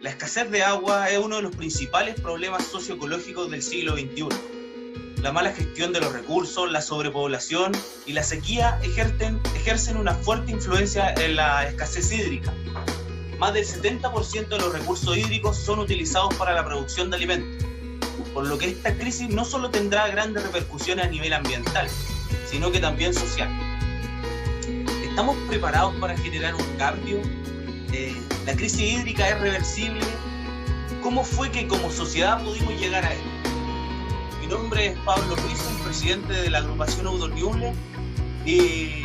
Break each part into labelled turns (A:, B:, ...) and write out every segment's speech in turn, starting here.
A: La escasez de agua es uno de los principales problemas socioecológicos del siglo XXI. La mala gestión de los recursos, la sobrepoblación y la sequía ejercen una fuerte influencia en la escasez hídrica. Más del 70% de los recursos hídricos son utilizados para la producción de alimentos, por lo que esta crisis no solo tendrá grandes repercusiones a nivel ambiental, sino que también social. ¿Estamos preparados para generar un cambio? ¿La crisis hídrica es reversible? ¿Cómo fue que como sociedad pudimos llegar a esto? Mi nombre es Pablo Ruiz, soy presidente de la agrupación Eudor Ñuble. Y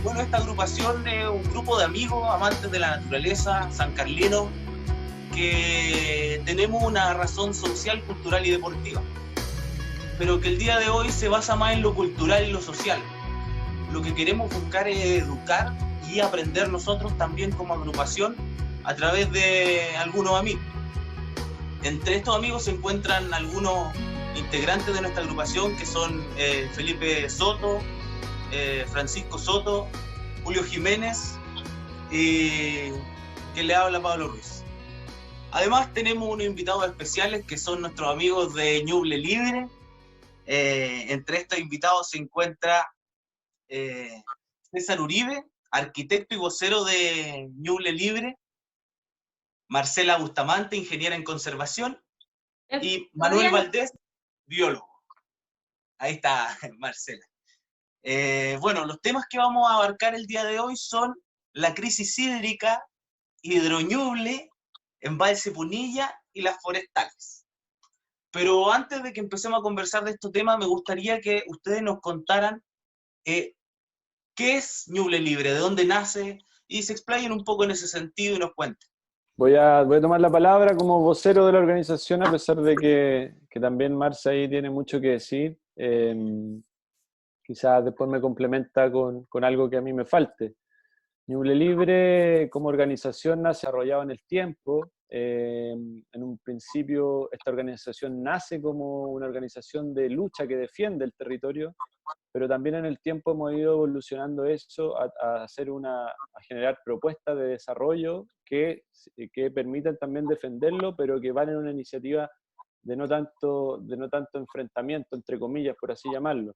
A: bueno, esta agrupación es un grupo de amigos, amantes de la naturaleza, sancarlinos, que tenemos una razón social, cultural y deportiva, pero que el día de hoy se basa más en lo cultural y lo social. Lo que queremos buscar es educar y aprender nosotros también como agrupación a través de algunos amigos. Entre estos amigos se encuentran algunos integrantes de nuestra agrupación que son Felipe Soto, Francisco Soto, Julio Jiménez y que le habla Pablo Ruiz. Además tenemos unos invitados especiales que son nuestros amigos de Ñuble Libre. Entre estos invitados se encuentra César Uribe, arquitecto y vocero de Ñuble Libre, Marcela Bustamante, ingeniera en conservación, y Manuel Valdés, biólogo. Ahí está Marcela. Bueno, los temas que vamos a abarcar el día de hoy son la crisis hídrica, Hidroñuble, Embalse Punilla y las forestales. Pero antes de que empecemos a conversar de estos temas, me gustaría que ustedes nos contaran qué es Ñuble Libre, de dónde nace, y se explayen un poco en ese sentido y nos cuenten.
B: Voy a tomar la palabra como vocero de la organización, a pesar de que también Marce ahí tiene mucho que decir. Quizás después me complementa con algo que a mí me falte. Ñuble Libre como organización nace desarrollado en el tiempo. En un principio esta organización nace como una organización de lucha que defiende el territorio, pero también en el tiempo hemos ido evolucionando eso a generar propuestas de desarrollo que permitan también defenderlo, pero que van en una iniciativa de no tanto enfrentamiento, entre comillas, por así llamarlo.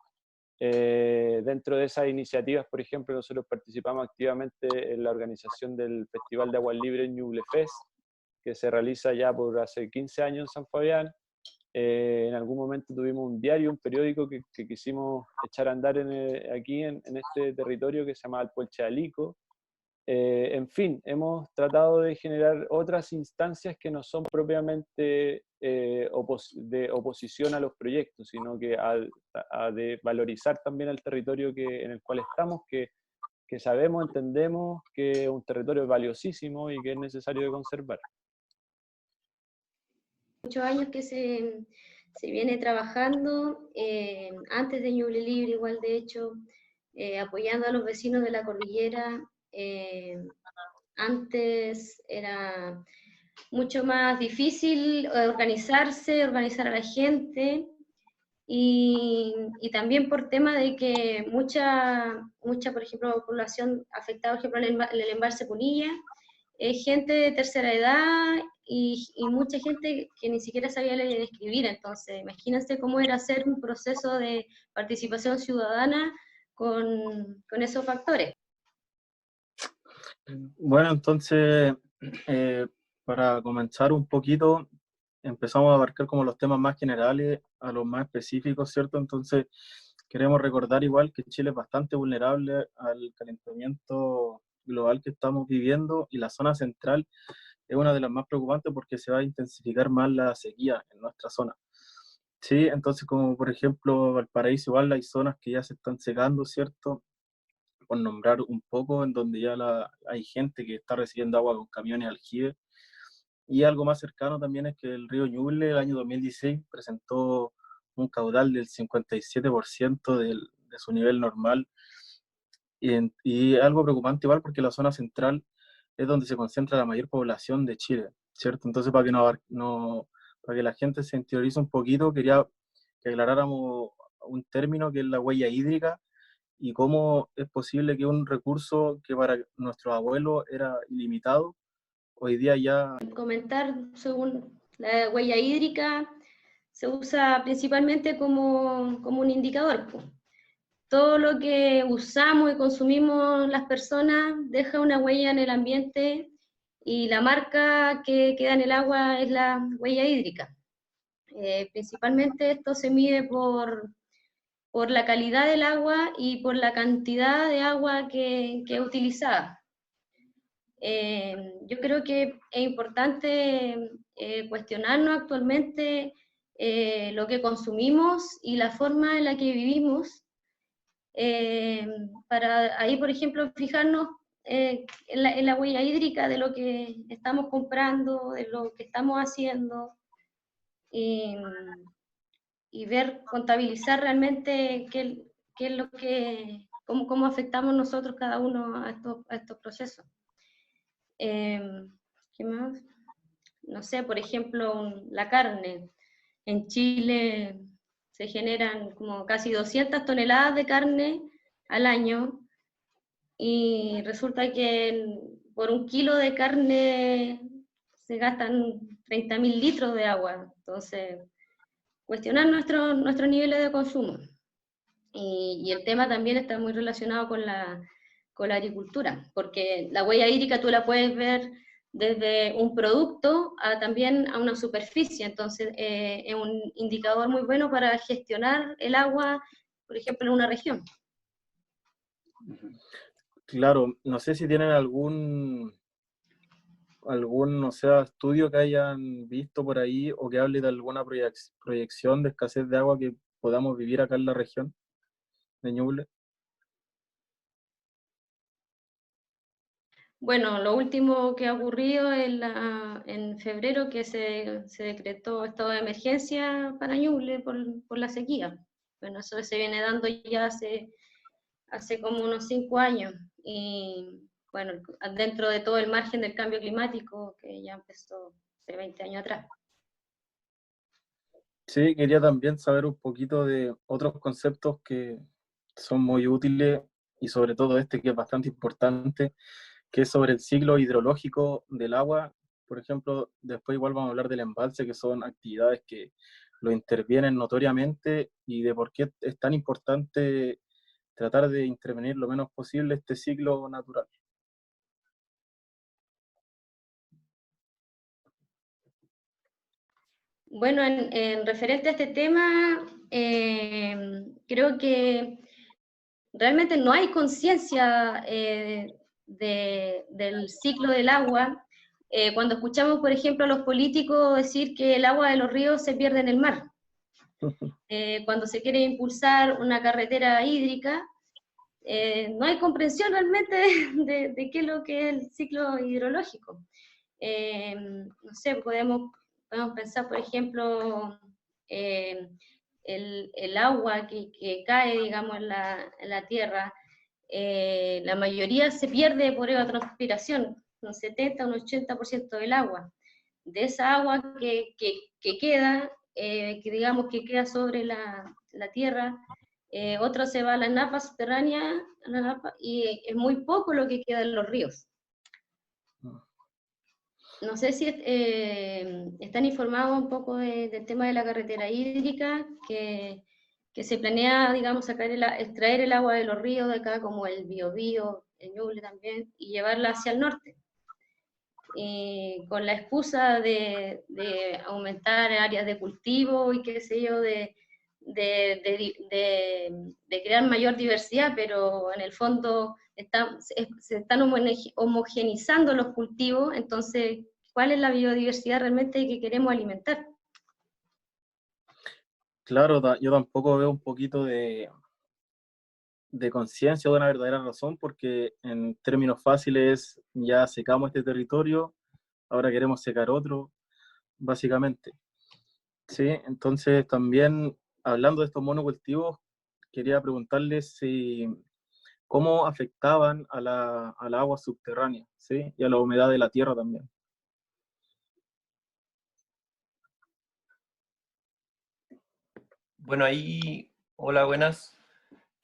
B: Dentro de esas iniciativas, por ejemplo, nosotros participamos activamente en la organización del Festival de Aguas Libres Ñuble Fest, que se realiza ya por hace 15 años en San Fabián. En algún momento tuvimos un diario, un periódico que quisimos echar a andar aquí en este territorio que se llama Alpuelche Alico. En fin, hemos tratado de generar otras instancias que no son propiamente de oposición a los proyectos, sino que de valorizar también el territorio en el cual estamos, que sabemos, entendemos que es un territorio valiosísimo y que es necesario de conservar.
C: Muchos años que se viene trabajando, antes de Ñuble Libre igual de hecho, apoyando a los vecinos de la cordillera. Antes era mucho más difícil organizarse, organizar a la gente, y también por tema de que mucha por ejemplo, población afectada, por ejemplo, en el embalse Punilla, gente de tercera edad y mucha gente que ni siquiera sabía leer y escribir. Entonces, imagínense cómo era hacer un proceso de participación ciudadana con esos factores.
D: Bueno, entonces, para comenzar un poquito, empezamos a abarcar como los temas más generales a los más específicos, ¿cierto? Entonces, queremos recordar igual que Chile es bastante vulnerable al calentamiento global que estamos viviendo, y la zona central es una de las más preocupantes porque se va a intensificar más la sequía en nuestra zona. Sí, entonces como por ejemplo Valparaíso, igual hay zonas que ya se están secando, ¿cierto? Por nombrar un poco, en donde ya hay gente que está recibiendo agua con camiones aljibe. Y algo más cercano también es que el río Ñuble el año 2016 presentó un caudal del 57% de su nivel normal. Y algo preocupante igual porque la zona central es donde se concentra la mayor población de Chile, ¿cierto? Entonces, para que la gente se interiorice un poquito, quería que aclaráramos un término que es la huella hídrica, y cómo es posible que un recurso que para nuestros abuelos era ilimitado, hoy día ya...
C: Comentar, según la huella hídrica, se usa principalmente como un indicador, pues. Todo lo que usamos y consumimos las personas deja una huella en el ambiente y la marca que queda en el agua es la huella hídrica. Principalmente esto se mide por la calidad del agua y por la cantidad de agua que es utilizada. Yo creo que es importante cuestionarnos actualmente lo que consumimos y la forma en la que vivimos, para ahí, por ejemplo, fijarnos en la huella hídrica de lo que estamos comprando, de lo que estamos haciendo, y ver, contabilizar realmente qué es lo que, cómo afectamos nosotros cada uno a estos procesos. ¿Qué más? No sé, por ejemplo, la carne. En Chile se generan como casi 200 toneladas de carne al año, y resulta que por 1 kilo de carne se gastan 30.000 litros de agua. Entonces, cuestionar nuestros niveles de consumo. Y el tema también está muy relacionado con la agricultura, porque la huella hídrica tú la puedes ver desde un producto también a una superficie. Entonces es un indicador muy bueno para gestionar el agua, por ejemplo, en una región.
D: Claro, no sé si tienen algún, no sé, estudio que hayan visto por ahí o que hable de alguna proyección de escasez de agua que podamos vivir acá en la región de Ñuble.
C: Bueno, lo último que ha ocurrido en febrero, que se decretó estado de emergencia para Ñuble por la sequía. Bueno, eso se viene dando ya hace como unos 5 años, y bueno, dentro de todo el margen del cambio climático que ya empezó hace 20 años atrás.
D: Sí, quería también saber un poquito de otros conceptos que son muy útiles y sobre todo este que es bastante importante, que es sobre el ciclo hidrológico del agua. Por ejemplo, después igual vamos a hablar del embalse, que son actividades que lo intervienen notoriamente, y de por qué es tan importante tratar de intervenir lo menos posible este ciclo natural.
C: Bueno, en referente a este tema, creo que realmente no hay conciencia del ciclo del agua. Cuando escuchamos, por ejemplo, a los políticos decir que el agua de los ríos se pierde en el mar, cuando se quiere impulsar una carretera hídrica, no hay comprensión realmente de qué es lo que es el ciclo hidrológico. No sé, podemos pensar, por ejemplo, el agua que cae, digamos, en la tierra, la mayoría se pierde por evapotranspiración, un 70, un 80% del agua. De esa agua que queda, que digamos que queda sobre la tierra, otra se va a la napa subterránea, y es muy poco lo que queda en los ríos. No sé si están informados un poco del tema de la carretera hídrica, que se planea, digamos, extraer el agua de los ríos de acá, como el Biobío, el Ñuble también, y llevarla hacia el norte, con la excusa de aumentar áreas de cultivo y qué sé yo, de crear mayor diversidad, pero en el fondo se están homogenizando los cultivos. Entonces, ¿cuál es la biodiversidad realmente que queremos alimentar?
D: Claro, yo tampoco veo un poquito de conciencia, de una verdadera razón, porque en términos fáciles ya secamos este territorio, ahora queremos secar otro, básicamente. Sí, entonces también hablando de estos monocultivos, quería preguntarles cómo afectaban a la agua subterránea, ¿sí? Y a la humedad de la tierra también.
E: Bueno, ahí, hola, buenas.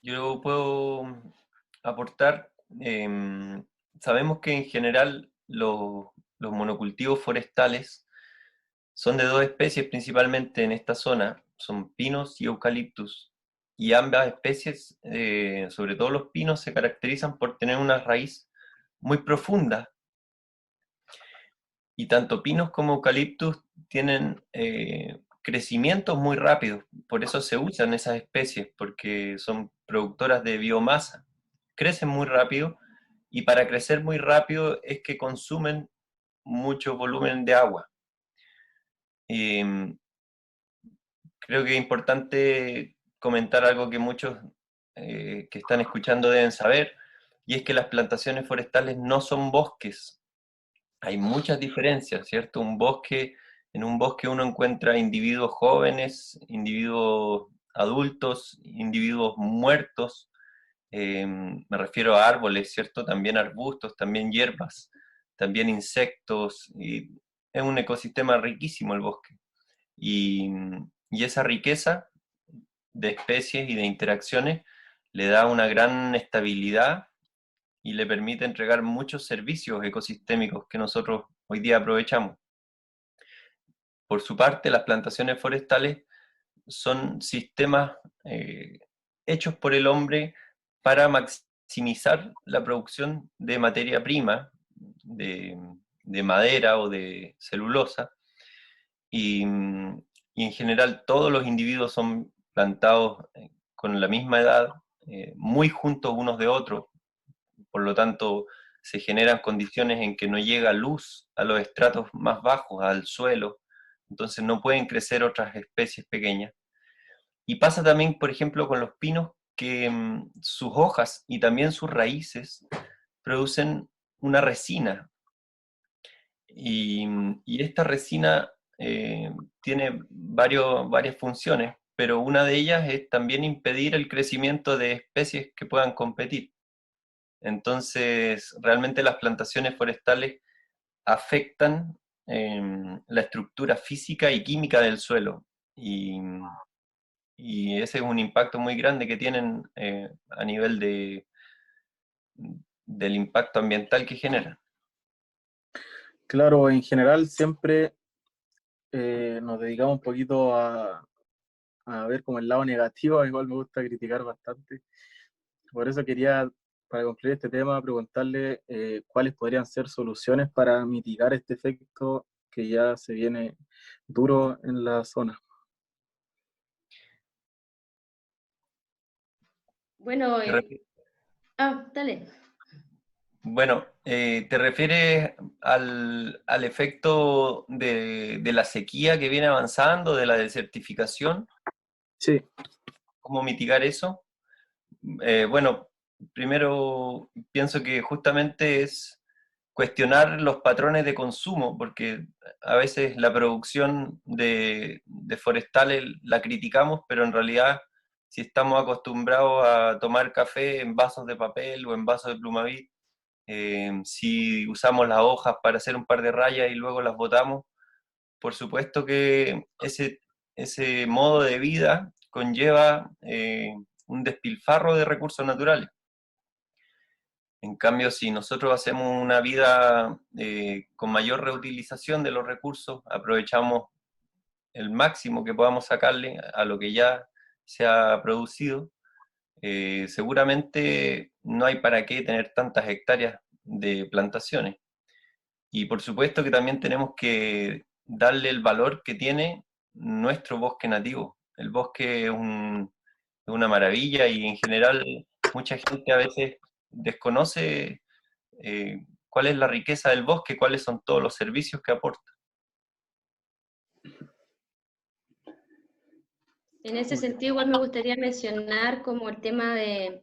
E: Yo puedo aportar. Sabemos que en general los monocultivos forestales son de dos especies principalmente en esta zona, son pinos y eucaliptus. Y ambas especies, sobre todo los pinos, se caracterizan por tener una raíz muy profunda. Y tanto pinos como eucaliptus tienen crecimientos muy rápidos, por eso se usan esas especies, porque son productoras de biomasa. Crecen muy rápido, y para crecer muy rápido es que consumen mucho volumen de agua. Creo que es importante comentar algo que muchos que están escuchando deben saber, y es que las plantaciones forestales no son bosques. Hay muchas diferencias, ¿cierto? En un bosque uno encuentra individuos jóvenes, individuos adultos, individuos muertos, me refiero a árboles, ¿cierto? También arbustos, también hierbas, también insectos, y es un ecosistema riquísimo el bosque. Y esa riqueza de especies y de interacciones le da una gran estabilidad y le permite entregar muchos servicios ecosistémicos que nosotros hoy día aprovechamos. Por su parte, las plantaciones forestales son sistemas hechos por el hombre para maximizar la producción de materia prima, de madera o de celulosa, y en general todos los individuos son plantados con la misma edad, muy juntos unos de otros, por lo tanto se generan condiciones en que no llega luz a los estratos más bajos, al suelo, entonces no pueden crecer otras especies pequeñas. Y pasa también, por ejemplo, con los pinos, que sus hojas y también sus raíces producen una resina. Y esta resina tiene varias funciones, pero una de ellas es también impedir el crecimiento de especies que puedan competir. Entonces, realmente las plantaciones forestales afectan la estructura física y química del suelo. Y ese es un impacto muy grande que tienen a nivel del impacto ambiental que generan.
D: Claro, en general siempre nos dedicamos un poquito a ver como el lado negativo, igual me gusta criticar bastante. Por eso quería, para concluir este tema, preguntarle cuáles podrían ser soluciones para mitigar este efecto que ya se viene duro en la zona.
C: Bueno, dale.
E: Bueno, ¿te refieres al efecto de la sequía que viene avanzando, de la desertificación?
D: Sí.
E: ¿Cómo mitigar eso? Bueno, primero pienso que justamente es cuestionar los patrones de consumo, porque a veces la producción de forestales la criticamos, pero en realidad si estamos acostumbrados a tomar café en vasos de papel o en vasos de Plumavit, si usamos las hojas para hacer un par de rayas y luego las botamos, por supuesto que ese modo de vida conlleva un despilfarro de recursos naturales. En cambio, si nosotros hacemos una vida con mayor reutilización de los recursos, aprovechamos el máximo que podamos sacarle a lo que ya se ha producido, seguramente no hay para qué tener tantas hectáreas de plantaciones. Y por supuesto que también tenemos que darle el valor que tiene nuestro bosque nativo. El bosque es una maravilla, y en general mucha gente a veces desconoce cuál es la riqueza del bosque, cuáles son todos los servicios que aporta.
C: En ese sentido, igual me gustaría mencionar como el tema de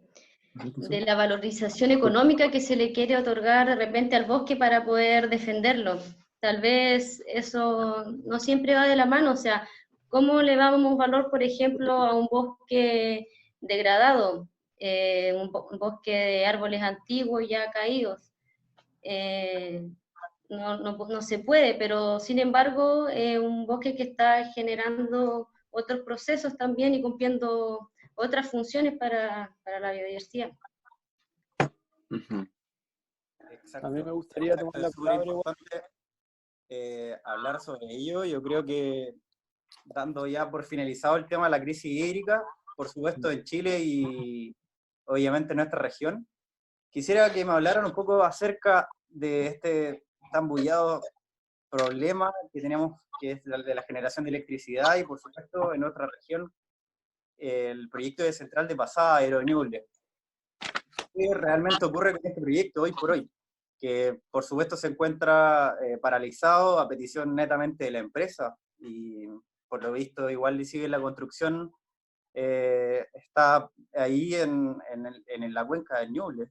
C: la valorización económica que se le quiere otorgar de repente al bosque para poder defenderlo. Tal vez eso no siempre va de la mano, o sea, ¿cómo le damos valor, por ejemplo, a un bosque degradado, un bosque de árboles antiguos ya caídos? No se puede, pero sin embargo, un bosque que está generando otros procesos también y cumpliendo otras funciones para la biodiversidad.
B: A mí me gustaría tomar la palabra
F: hablar sobre ello. Yo creo que, dando ya por finalizado el tema de la crisis hídrica, por supuesto en Chile y obviamente en nuestra región, quisiera que me hablaran un poco acerca de este tan bullado problema que tenemos, que es el de la generación de electricidad, y por supuesto en nuestra región el proyecto de central de pasada de Ñuble. ¿Qué realmente ocurre con este proyecto hoy por hoy? Que por supuesto se encuentra paralizado a petición netamente de la empresa, y por lo visto igual sigue la construcción, está ahí en la cuenca del Ñuble.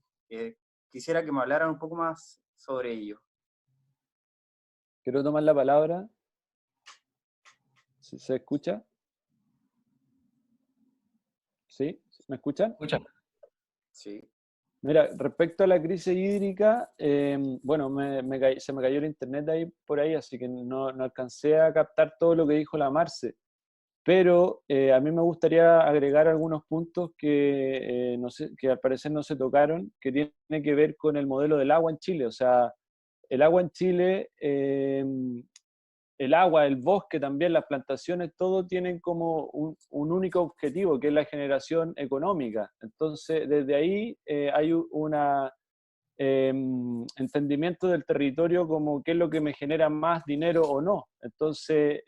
F: Quisiera que me hablaran un poco más sobre ello.
B: Quiero tomar la palabra. ¿Se escucha? ¿Sí? ¿Me escuchan?
E: Escucha.
F: Sí.
B: Mira, respecto a la crisis hídrica, bueno, se me cayó el internet ahí por ahí, así que no alcancé a captar todo lo que dijo la Marce. Pero a mí me gustaría agregar algunos puntos que, no sé, que al parecer no se tocaron, que tiene que ver con el modelo del agua en Chile. O sea, el agua en Chile, el agua, el bosque también, las plantaciones, todo tienen como un único objetivo, que es la generación económica. Entonces, desde ahí hay un entendimiento del territorio como qué es lo que me genera más dinero o no. Entonces,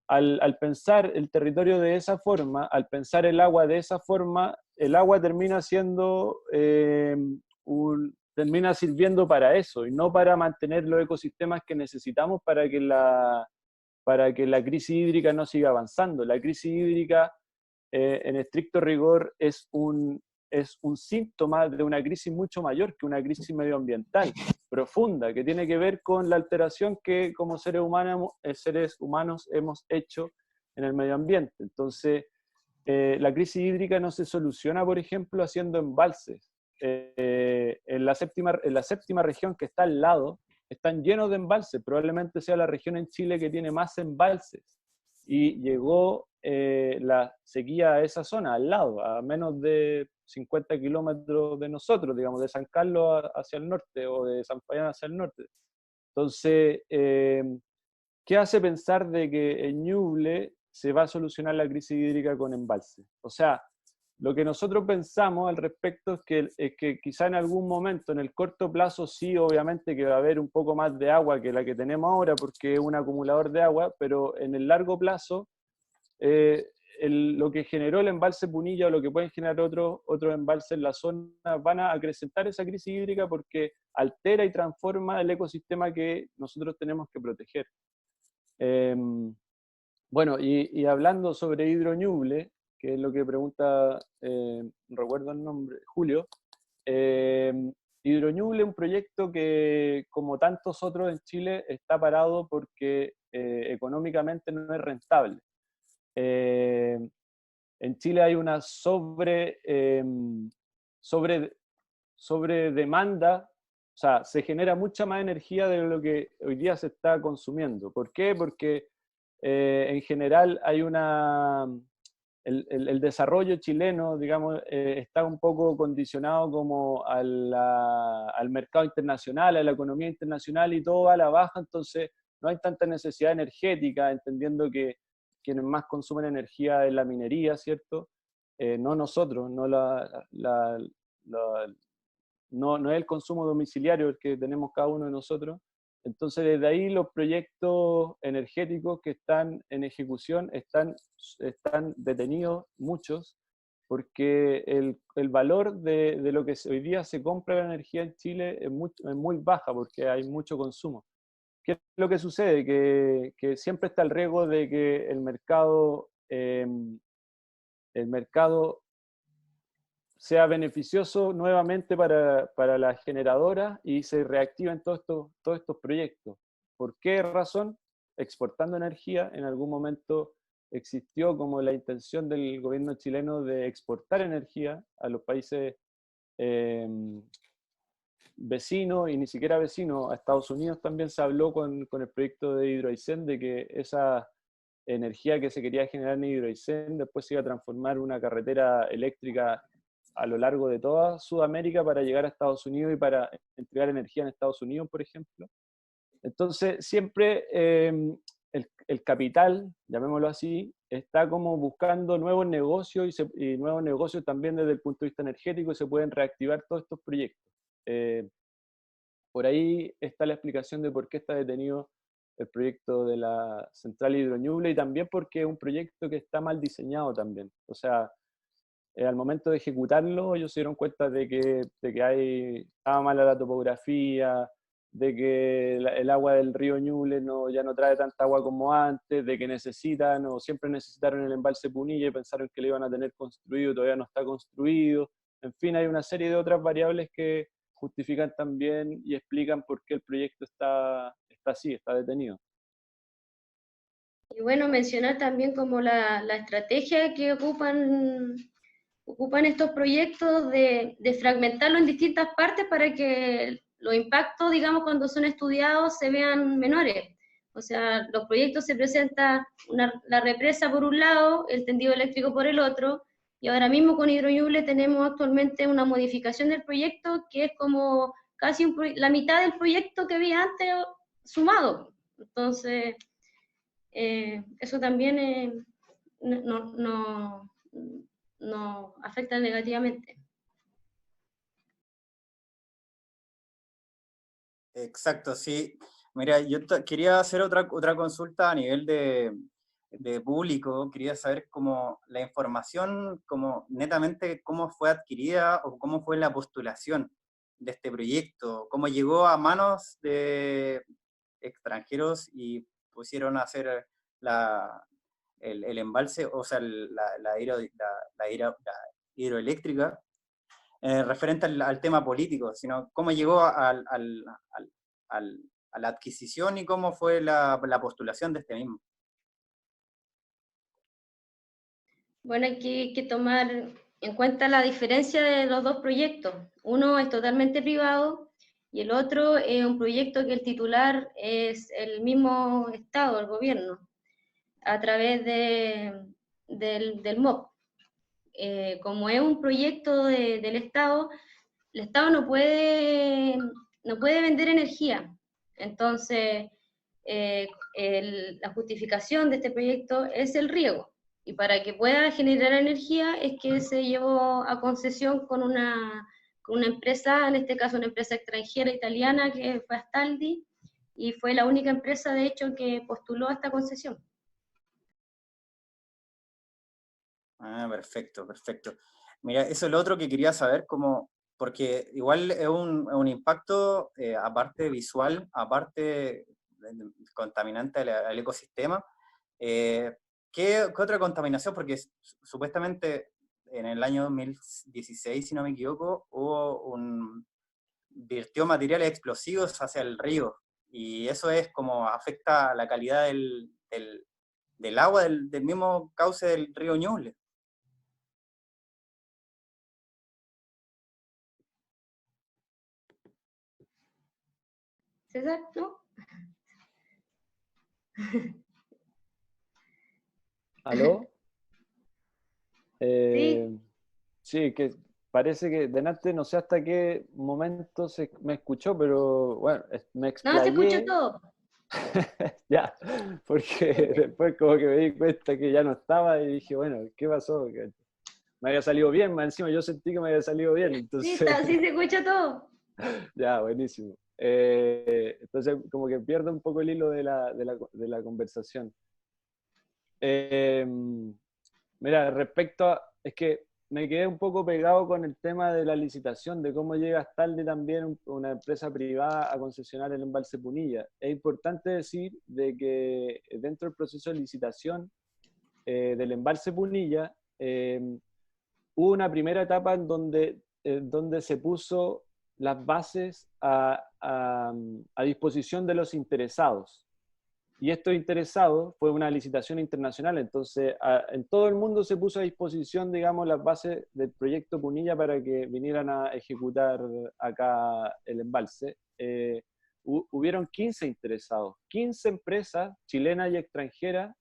B: al pensar el territorio de esa forma, al pensar el agua de esa forma, el agua termina siendo termina sirviendo para eso y no para mantener los ecosistemas que necesitamos para que la crisis hídrica no siga avanzando. La crisis hídrica, en estricto rigor, es un síntoma de una crisis mucho mayor que una crisis medioambiental profunda, que tiene que ver con la alteración que como seres humanos hemos hecho en el medio ambiente. Entonces, la crisis hídrica no se soluciona, por ejemplo, haciendo embalses. En la séptima región que está al lado, están llenos de embalses, probablemente sea la región en Chile que tiene más embalses, y llegó la sequía a esa zona, al lado, a menos de 50 kilómetros de nosotros, digamos, de San Carlos hacia el norte, o de San Fabián hacia el norte. Entonces, ¿qué hace pensar de que en Ñuble se va a solucionar la crisis hídrica con embalse? O sea, lo que nosotros pensamos al respecto es que quizá en algún momento, en el corto plazo, sí, obviamente que va a haber un poco más de agua que la que tenemos ahora, porque es un acumulador de agua, pero en el largo plazo, lo que generó el embalse Punilla o lo que pueden generar otros embalses en la zona van a acrecentar esa crisis hídrica porque altera y transforma el ecosistema que nosotros tenemos que proteger. Bueno, y hablando sobre Hidroñuble, que es lo que pregunta, no recuerdo el nombre, Julio, Hidroñuble es un proyecto que, como tantos otros en Chile, está parado porque económicamente no es rentable. En Chile hay una sobre demanda, o sea, se genera mucha más energía de lo que hoy día se está consumiendo. ¿Por qué? Porque en general hay el desarrollo chileno, digamos, está un poco condicionado como al mercado internacional, a la economía internacional, y todo va a la baja, entonces no hay tanta necesidad energética, entendiendo que quienes más consumen energía es la minería, ¿cierto? No nosotros, no es el consumo domiciliario el que tenemos cada uno de nosotros. Entonces, desde ahí los proyectos energéticos que están en ejecución están detenidos, muchos, porque el valor de lo que hoy día se compra la energía en Chile es muy baja, porque hay mucho consumo. ¿Qué es lo que sucede? Que siempre está el riesgo de que el mercado sea beneficioso nuevamente para las generadoras y se reactiven todos estos proyectos. ¿Por qué razón? Exportando energía. En algún momento existió como la intención del gobierno chileno de exportar energía a los países vecinos, y ni siquiera vecinos, a Estados Unidos también se habló con el proyecto de Hidroaicén de que esa energía que se quería generar en Hidroaicén después se iba a transformar en una carretera eléctrica a lo largo de toda Sudamérica para llegar a Estados Unidos y para entregar energía en Estados Unidos, por ejemplo. Entonces, siempre el capital, llamémoslo así, está como buscando nuevos negocios y nuevos negocios también desde el punto de vista energético, y se pueden reactivar todos estos proyectos. Por ahí está la explicación de por qué está detenido el proyecto de la central Hidroñuble, y también porque es un proyecto que está mal diseñado también. O sea, al momento de ejecutarlo, ellos se dieron cuenta de que estaba mala la topografía, de que el agua del río Ñuble ya no trae tanta agua como antes, de que necesitan o siempre necesitaron el embalse Punilla y pensaron que lo iban a tener construido, todavía no está construido. En fin, hay una serie de otras variables que justifican también y explican por qué el proyecto está así, está detenido.
C: Y bueno, mencionar también como la estrategia que ocupan estos proyectos de fragmentarlo en distintas partes para que los impactos, digamos, cuando son estudiados se vean menores. O sea, los proyectos se presentan la represa por un lado, el tendido eléctrico por el otro, y ahora mismo con Hidroñuble tenemos actualmente una modificación del proyecto que es como casi la mitad del proyecto que había antes sumado. Entonces, eso también no afecta negativamente.
F: Exacto, sí. Mira, yo quería hacer otra consulta a nivel de público. Quería saber cómo la información, como netamente cómo fue adquirida o cómo fue la postulación de este proyecto, cómo llegó a manos de extranjeros y pusieron a hacer el embalse, o sea, la hidroeléctrica, referente al tema político, sino cómo llegó a la adquisición y cómo fue la postulación de este mismo.
C: Bueno, hay que tomar en cuenta la diferencia de los dos proyectos. Uno es totalmente privado y el otro es un proyecto que el titular es el mismo Estado, el gobierno, a través del MOP. Como es un proyecto del Estado, el Estado no puede vender energía. Entonces, la justificación de este proyecto es el riego. Y para que pueda generar energía es que se llevó a concesión con una empresa, en este caso una empresa extranjera italiana que fue Astaldi, y fue la única empresa, de hecho, que postuló a esta concesión.
F: Ah, perfecto, perfecto. Mira, eso es lo otro que quería saber, porque igual es un impacto, aparte visual, aparte contaminante al ecosistema. ¿Qué otra contaminación? Porque supuestamente en el año 2016, si no me equivoco, virtió materiales explosivos hacia el río, y eso es como afecta la calidad del agua del mismo cauce del río Ñuble.
C: ¿César? ¿No?
B: ¿Aló?
C: Sí.
B: Sí, que parece que delante no sé hasta qué momento me escuchó, pero bueno, me
C: No, se escucha
B: explayé.
C: todo.
B: Ya, porque después como que me di cuenta que ya no estaba y dije, bueno, ¿qué pasó? Que me había salido bien, más encima yo sentí que me había salido bien,
C: Sí,
B: entonces,
C: sí se escucha todo.
B: ya, buenísimo. Entonces como que pierdo un poco el hilo de la conversación. Mira, es que me quedé un poco pegado con el tema de la licitación, de cómo llega Astaldi también, una empresa privada, a concesionar el embalse Punilla. Es importante decir de que dentro del proceso de licitación del embalse Punilla, hubo una primera etapa en donde se puso las bases a disposición de los interesados. Y estos interesados fue una licitación internacional, entonces en todo el mundo se puso a disposición, digamos, las bases del proyecto Punilla para que vinieran a ejecutar acá el embalse. Hubieron 15 interesados, 15 empresas chilenas y extranjeras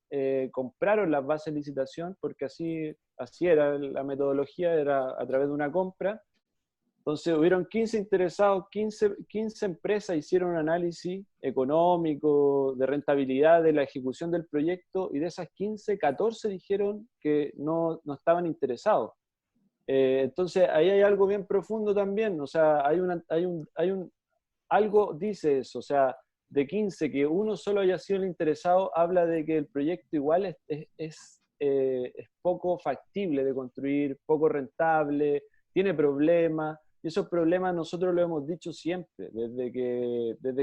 B: compraron las bases de licitación, porque así era la metodología, era a través de una compra, Entonces hubieron 15 interesados, 15 empresas hicieron un análisis económico, de rentabilidad de la ejecución del proyecto, y de esas 15, 14 dijeron que no estaban interesados. Entonces ahí hay algo bien profundo también, o sea, algo dice eso, o sea, de 15 que uno solo haya sido el interesado, habla de que el proyecto igual es poco factible de construir, poco rentable, tiene problemas, y esos problemas nosotros lo hemos dicho siempre, desde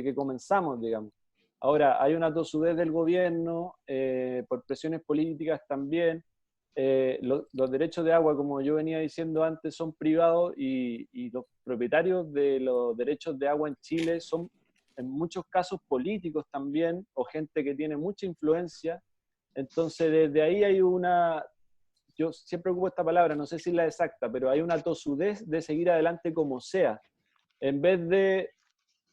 B: que comenzamos, digamos. Ahora, hay una tosudez del gobierno, por presiones políticas también. Los derechos de agua, como yo venía diciendo antes, son privados, y los propietarios de los derechos de agua en Chile son en muchos casos políticos también, o gente que tiene mucha influencia. Entonces desde ahí hay yo siempre ocupo esta palabra, no sé si es la exacta, pero hay una tosudez de seguir adelante como sea, en vez de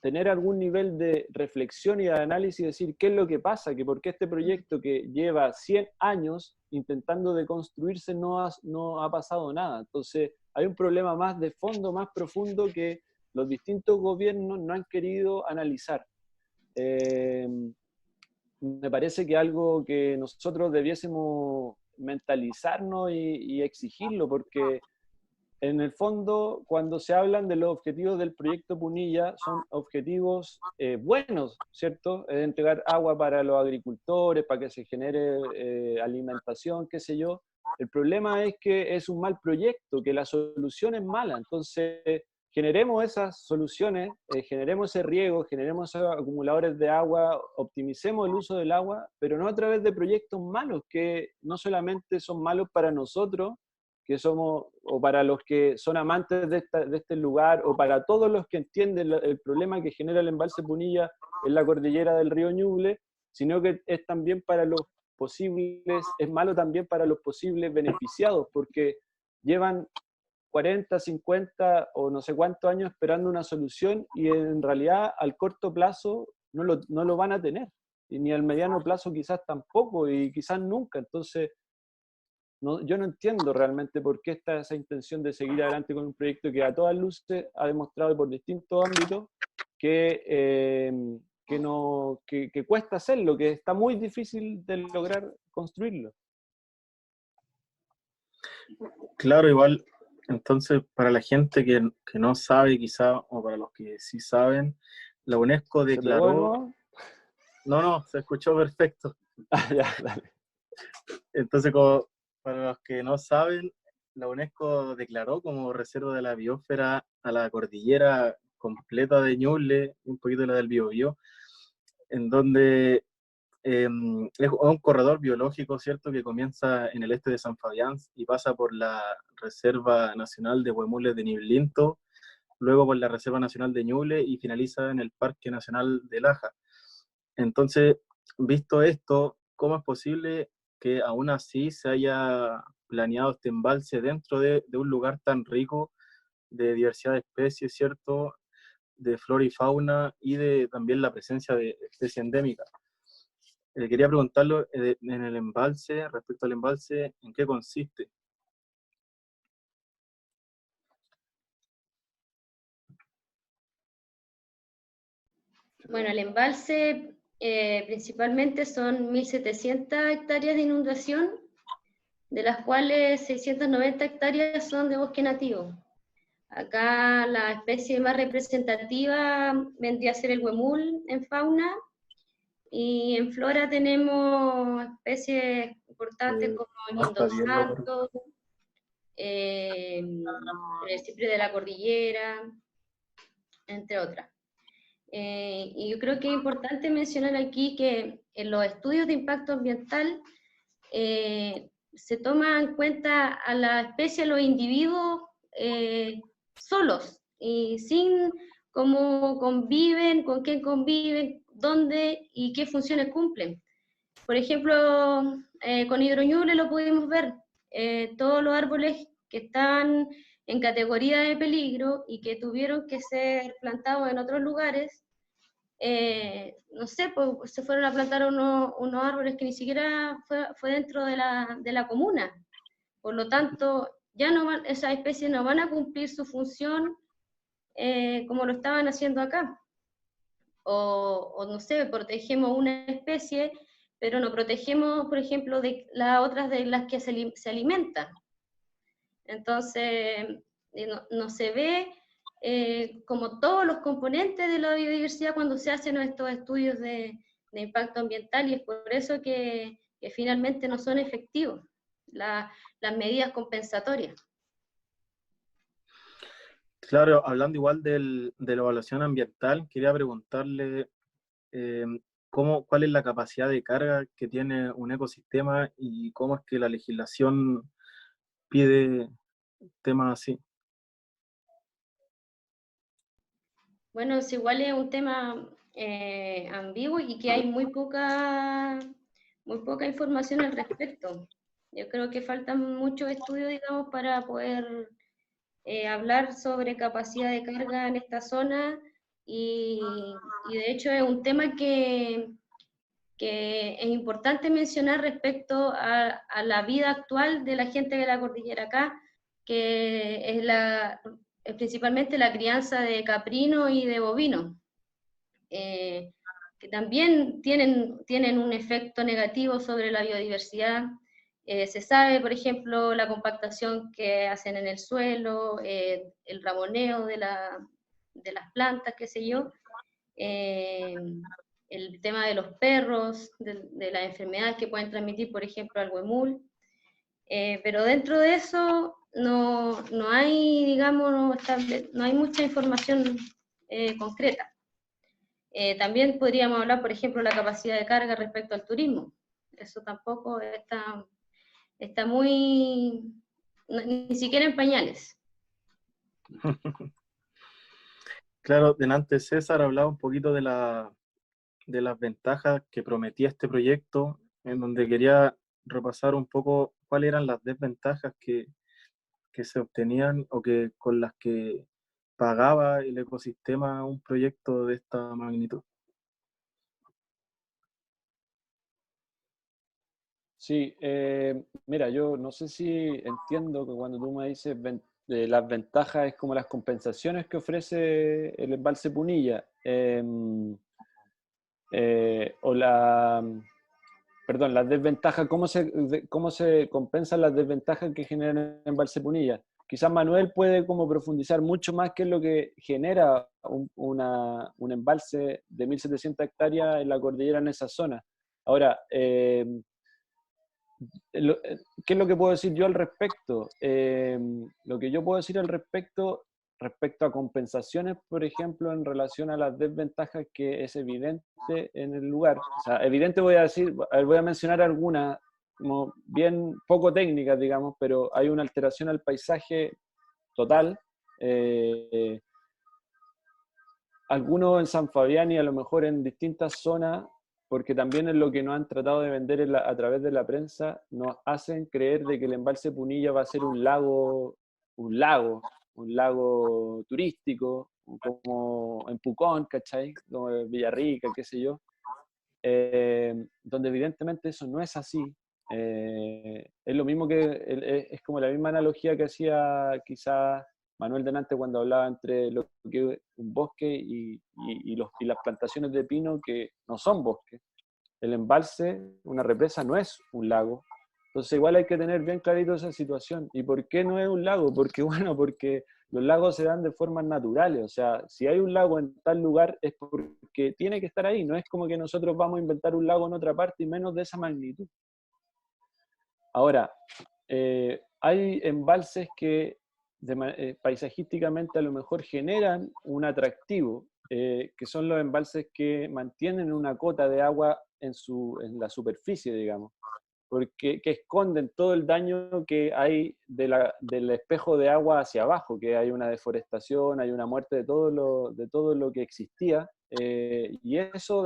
B: tener algún nivel de reflexión y de análisis y decir qué es lo que pasa, que por qué este proyecto que lleva 100 años intentando de construirse no ha pasado nada. Entonces hay un problema más de fondo, más profundo, que los distintos gobiernos no han querido analizar. Me parece que algo que nosotros debiésemos mentalizarnos y exigirlo, porque en el fondo, cuando se hablan de los objetivos del proyecto Punilla, son objetivos buenos, ¿cierto? Entregar agua para los agricultores, para que se genere alimentación, qué sé yo. El problema es que es un mal proyecto, que la solución es mala. Entonces, generemos esas soluciones, generemos ese riego, generemos esos acumuladores de agua, optimicemos el uso del agua, pero no a través de proyectos malos, que no solamente son malos para nosotros, que somos, o para los que son amantes de este lugar, o para todos los que entienden el problema que genera el embalse Punilla en la cordillera del río Ñuble, sino que es también para los posibles, es malo también para los posibles beneficiados, porque llevan 40, 50 o no sé cuántos años esperando una solución, y en realidad al corto plazo no lo van a tener, y ni al mediano plazo quizás tampoco, y quizás nunca. Entonces yo no entiendo realmente por qué está esa intención de seguir adelante con un proyecto que a todas luces ha demostrado por distintos ámbitos que cuesta hacerlo, que está muy difícil de lograr construirlo.
D: Claro, igual, entonces, para la gente que no sabe quizá, o para los que sí saben, la UNESCO declaró... No, se escuchó perfecto.
B: Ya, dale.
D: Entonces, para los que no saben, la UNESCO declaró como reserva de la biosfera a la cordillera completa de Ñuble, un poquito de la del Biobío, en donde es un corredor biológico, ¿cierto?, que comienza en el este de San Fabián y pasa por la Reserva Nacional de Huemules de Ñublinto, luego por la Reserva Nacional de Ñuble y finaliza en el Parque Nacional de Laja. Entonces, visto esto, ¿cómo es posible que aún así se haya planeado este embalse dentro de un lugar tan rico de diversidad de especies, ¿cierto?, de flora y fauna, y de también la presencia de especies endémicas? Quería preguntarlo en el embalse, respecto al embalse, ¿en qué consiste?
C: Bueno, el embalse principalmente son 1.700 hectáreas de inundación, de las cuales 690 hectáreas son de bosque nativo. Acá la especie más representativa vendría a ser el huemul en fauna, y en flora tenemos especies importantes como el guindo santo, el ciprés de la cordillera, entre otras. Y yo creo que es importante mencionar aquí que en los estudios de impacto ambiental se toma en cuenta a la especie, a los individuos solos, y sin cómo conviven, con quién conviven, dónde y qué funciones cumplen. Por ejemplo, con Hidroñuble lo pudimos ver, todos los árboles que están en categoría de peligro y que tuvieron que ser plantados en otros lugares, no sé, pues se fueron a plantar unos árboles que ni siquiera fue dentro de la comuna. Por lo tanto, ya no esas especies no van a cumplir su función como lo estaban haciendo acá. O no sé, protegemos una especie, pero no protegemos, por ejemplo, de las otras de las que se alimentan. Entonces, no se ve como todos los componentes de la biodiversidad cuando se hacen estos estudios de impacto ambiental, y es por eso que finalmente no son efectivos las medidas compensatorias.
D: Claro, hablando igual de la evaluación ambiental, quería preguntarle cuál es la capacidad de carga que tiene un ecosistema y cómo es que la legislación pide temas así.
C: Bueno, es igual es un tema ambiguo y que hay muy poca información al respecto. Yo creo que faltan muchos estudios, digamos, para poder hablar sobre capacidad de carga en esta zona, y de hecho es un tema que es importante mencionar respecto a la vida actual de la gente de la cordillera acá, que es principalmente la crianza de caprino y de bovino, que también tienen un efecto negativo sobre la biodiversidad. Se sabe, por ejemplo, la compactación que hacen en el suelo, el ramoneo de las plantas, qué sé yo, el tema de los perros, de las enfermedades que pueden transmitir, por ejemplo, al huemul. Pero dentro de eso no hay, digamos, no hay mucha información concreta. También podríamos hablar, por ejemplo, de la capacidad de carga respecto al turismo. Eso tampoco está muy, ni siquiera en pañales.
D: Claro, delante César hablaba un poquito de las ventajas que prometía este proyecto, en donde quería repasar un poco cuáles eran las desventajas que se obtenían o con las que pagaba el ecosistema un proyecto de esta magnitud.
B: Sí, mira, yo no sé si entiendo que cuando tú me dices las ventajas es como las compensaciones que ofrece el embalse Punilla, perdón, las desventajas, cómo se compensan las desventajas que genera el embalse Punilla. Quizás Manuel puede como profundizar mucho más qué es lo que genera un embalse de 1.700 hectáreas en la cordillera en esa zona. Ahora, ¿qué es lo que puedo decir yo al respecto? Lo que yo puedo decir al respecto a compensaciones, por ejemplo, en relación a las desventajas que es evidente en el lugar. O sea, evidente voy a mencionar algunas, como bien poco técnicas, digamos, pero hay una alteración al paisaje total. Algunos en San Fabián y a lo mejor en distintas zonas, porque también es lo que nos han tratado de vender a través de la prensa, nos hacen creer de que el embalse Punilla va a ser un lago turístico, como en Pucón, ¿cachai? Como en Villarrica, qué sé yo, donde evidentemente eso no es así. Es lo mismo es como la misma analogía que hacía quizás Manuel delante cuando hablaba entre lo que es un bosque y las plantaciones de pino que no son bosques. El embalse, una represa, no es un lago. Entonces igual hay que tener bien clarito esa situación. ¿Y por qué no es un lago? Porque los lagos se dan de formas naturales. O sea, si hay un lago en tal lugar es porque tiene que estar ahí. No es como que nosotros vamos a inventar un lago en otra parte y menos de esa magnitud. Ahora, hay embalses que paisajísticamente a lo mejor generan un atractivo, que son los embalses que mantienen una cota de agua en la superficie, digamos, que esconden todo el daño que hay del espejo de agua hacia abajo, que hay una deforestación, hay una muerte de todo lo que existía, y eso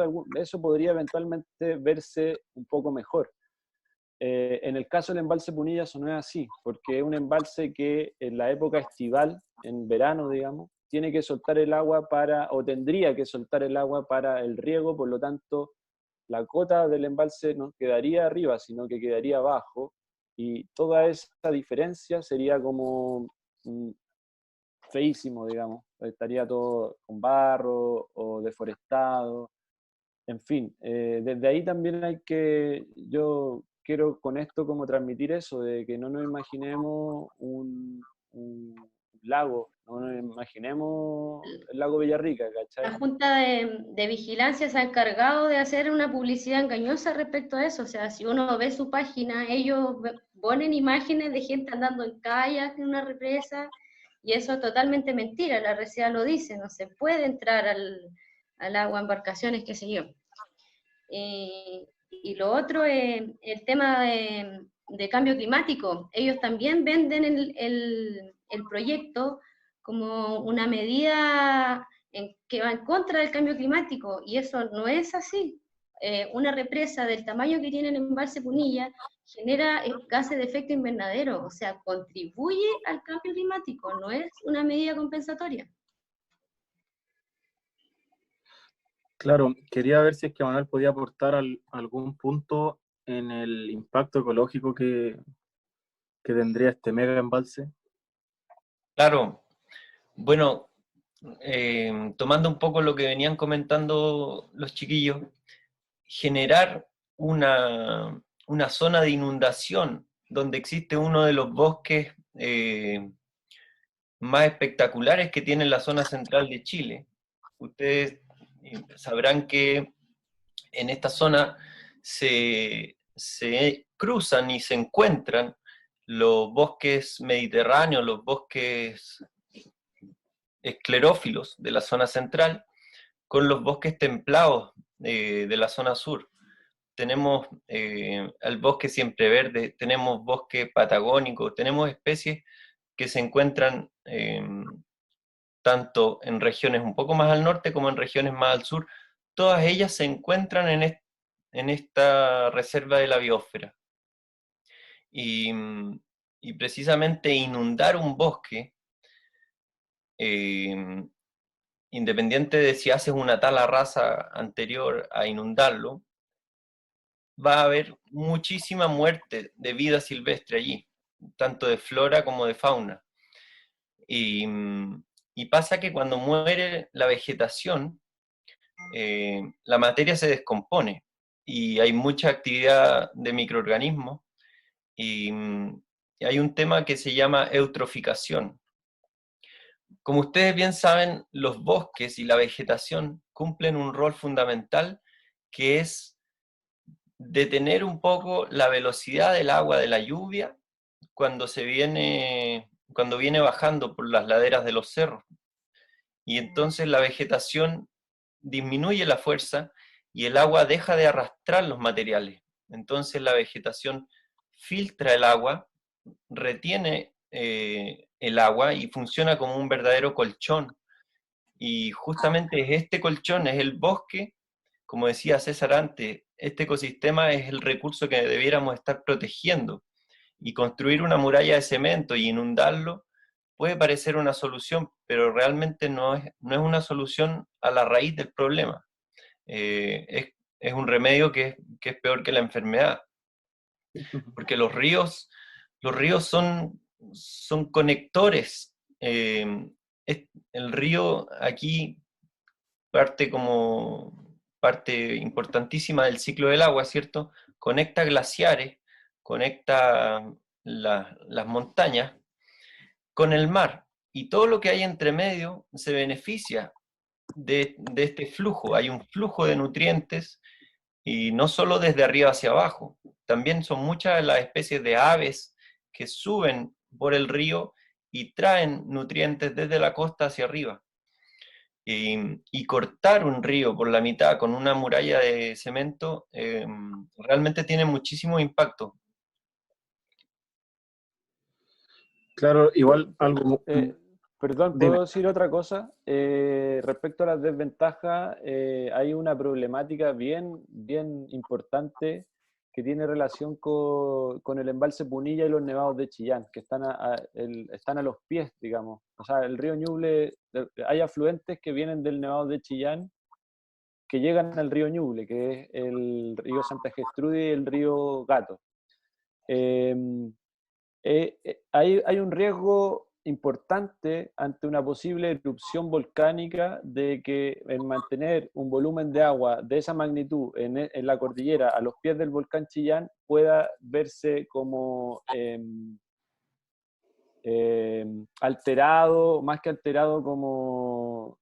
B: podría eventualmente verse un poco mejor. En el caso del embalse Punilla eso no es así, porque es un embalse que en la época estival, en verano, digamos, tiene que soltar el agua o tendría que soltar el agua para el riego, por lo tanto, la cota del embalse no quedaría arriba, sino que quedaría abajo, y toda esa diferencia sería como feísimo, digamos. estaría todo con barro o deforestado. En fin, desde ahí también yo quiero con esto como transmitir eso, de que no nos imaginemos un lago, no nos imaginemos el lago Villarrica,
C: La
B: ¿cachai?
C: Junta de Vigilancia se ha encargado de hacer una publicidad engañosa respecto a eso. O sea, si uno ve su página, ellos ponen imágenes de gente andando en kayak en una represa, y eso es totalmente mentira. La RCA lo dice, no se puede entrar al agua, embarcaciones, qué sé yo. Y lo otro es el tema de cambio climático. Ellos también venden el proyecto como una medida que va en contra del cambio climático, y eso no es así. Una represa del tamaño que tiene el embalse Punilla genera gases de efecto invernadero, o sea, contribuye al cambio climático, no es una medida compensatoria.
D: Claro, quería ver si es que Manuel podía aportar algún punto en el impacto ecológico que tendría este mega embalse.
E: Claro, bueno, tomando un poco lo que venían comentando los chiquillos, generar una zona de inundación donde existe uno de los bosques más espectaculares que tiene la zona central de Chile. Ustedes sabrán que en esta zona se cruzan y se encuentran los bosques mediterráneos, los bosques esclerófilos de la zona central, con los bosques templados de la zona sur. Tenemos el bosque siempreverde, tenemos bosque patagónico, tenemos especies que se encuentran tanto en regiones un poco más al norte como en regiones más al sur. Todas ellas se encuentran en esta reserva de la biosfera. Y precisamente inundar un bosque, independiente de si haces una tala rasa anterior a inundarlo, va a haber muchísima muerte de vida silvestre allí, tanto de flora como de fauna. Y pasa que cuando muere la vegetación, la materia se descompone y hay mucha actividad de microorganismos, y hay un tema que se llama eutroficación. Como ustedes bien saben, los bosques y la vegetación cumplen un rol fundamental, que es detener un poco la velocidad del agua de la lluvia cuando viene bajando por las laderas de los cerros. Y entonces la vegetación disminuye la fuerza y el agua deja de arrastrar los materiales. Entonces la vegetación filtra el agua, retiene el agua y funciona como un verdadero colchón. Y justamente este colchón es el bosque, como decía César antes, este ecosistema es el recurso que debiéramos estar protegiendo. Y construir una muralla de cemento y inundarlo puede parecer una solución, pero realmente no es una solución a la raíz del problema. Es un remedio que es peor que la enfermedad. Porque los ríos son conectores. El río aquí como parte importantísima del ciclo del agua, ¿cierto? Conecta glaciares, conecta las montañas con el mar, y todo lo que hay entre medio se beneficia de este flujo. Hay un flujo de nutrientes, y no solo desde arriba hacia abajo, también son muchas las especies de aves que suben por el río y traen nutrientes desde la costa hacia arriba. Y cortar un río por la mitad con una muralla de cemento realmente tiene muchísimo impacto.
D: Claro, igual algo...
B: Perdón,
D: Dime.
B: ¿puedo decir otra cosa? Respecto a las desventajas, hay una problemática bien importante que tiene relación con el embalse Punilla y los nevados de Chillán, que están a los pies, digamos. O sea, el río Ñuble, hay afluentes que vienen del nevado de Chillán, que llegan al río Ñuble, que es el río Santa Gertrudis y el río Gato. Hay un riesgo importante ante una posible erupción volcánica de que en mantener un volumen de agua de esa magnitud en la cordillera a los pies del volcán Chillán pueda verse como alterado, más que alterado, como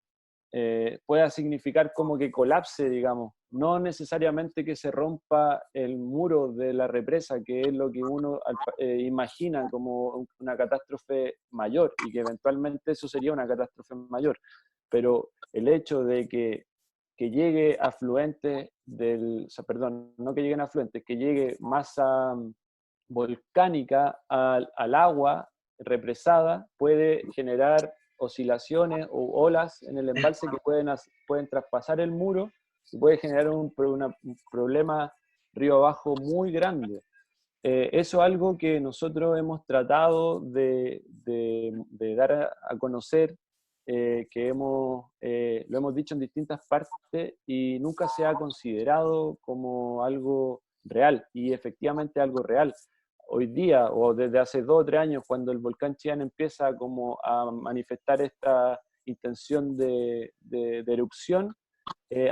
B: pueda significar como que colapse, digamos. No necesariamente que se rompa el muro de la represa, que es lo que uno imagina como una catástrofe mayor, y que eventualmente eso sería una catástrofe mayor. Pero el hecho de que llegue afluente o sea, perdón, no que lleguen afluentes, que llegue masa volcánica al agua represada puede generar oscilaciones o olas en el embalse que pueden traspasar el muro y puede generar un problema río abajo muy grande. Eso es algo que nosotros hemos tratado de dar a conocer, que lo hemos dicho en distintas partes y nunca se ha considerado como algo real, y efectivamente algo real. Hoy día, o desde hace 2 o 3 años, cuando el volcán Chillán empieza como a manifestar esta intención de erupción,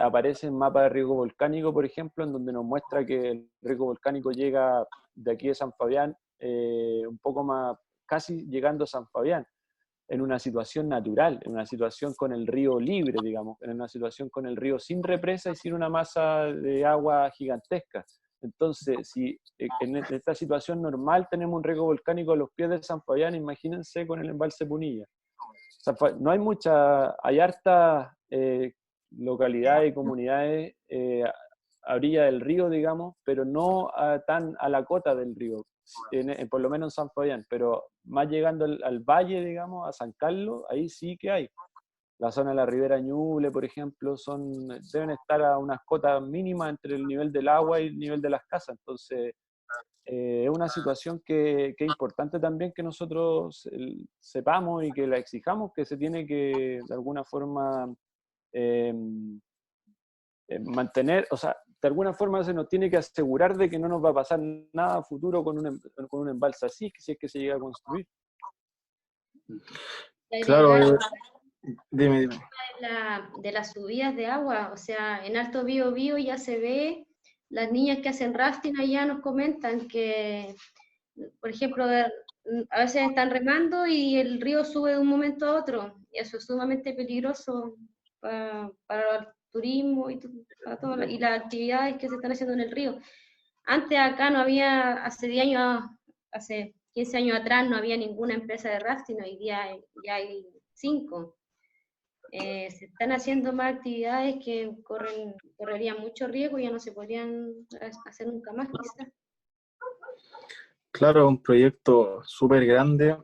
B: aparece en mapa de riesgo volcánico, por ejemplo, en donde nos muestra que el riesgo volcánico llega de aquí de San Fabián, un poco más, casi llegando a San Fabián, en una situación natural, en una situación con el río libre, digamos, en una situación con el río sin represa y sin una masa de agua gigantesca. Entonces, si en esta situación normal tenemos un riesgo volcánico a los pies de San Fabián, imagínense con el embalse Punilla. No hay hay hartas localidades y comunidades a orilla del río, digamos, pero no tan a la cota del río, por lo menos en San Fabián, pero más llegando al valle, digamos, a San Carlos, ahí sí que hay. La zona de la Ribera Ñuble, por ejemplo, deben estar a unas cotas mínimas entre el nivel del agua y el nivel de las casas. Entonces, es una situación que es importante también que nosotros sepamos y que la exijamos, que se tiene que, de alguna forma, mantener, o sea, de alguna forma se nos tiene que asegurar de que no nos va a pasar nada a futuro con un embalse así, si es que se llega a construir.
D: Claro, dime.
C: De las subidas de agua, o sea, en Alto Biobío ya se ve, las niñas que hacen rafting allá nos comentan que, por ejemplo, a veces están remando y el río sube de un momento a otro, y eso es sumamente peligroso para el turismo y las actividades que se están haciendo en el río. Antes acá no había, hace 10 años, hace 15 años atrás no había ninguna empresa de rafting, hoy día ya hay 5. Se están haciendo más actividades que correrían mucho riesgo y ya no se podrían hacer nunca más, quizás.
D: Claro, un proyecto súper grande.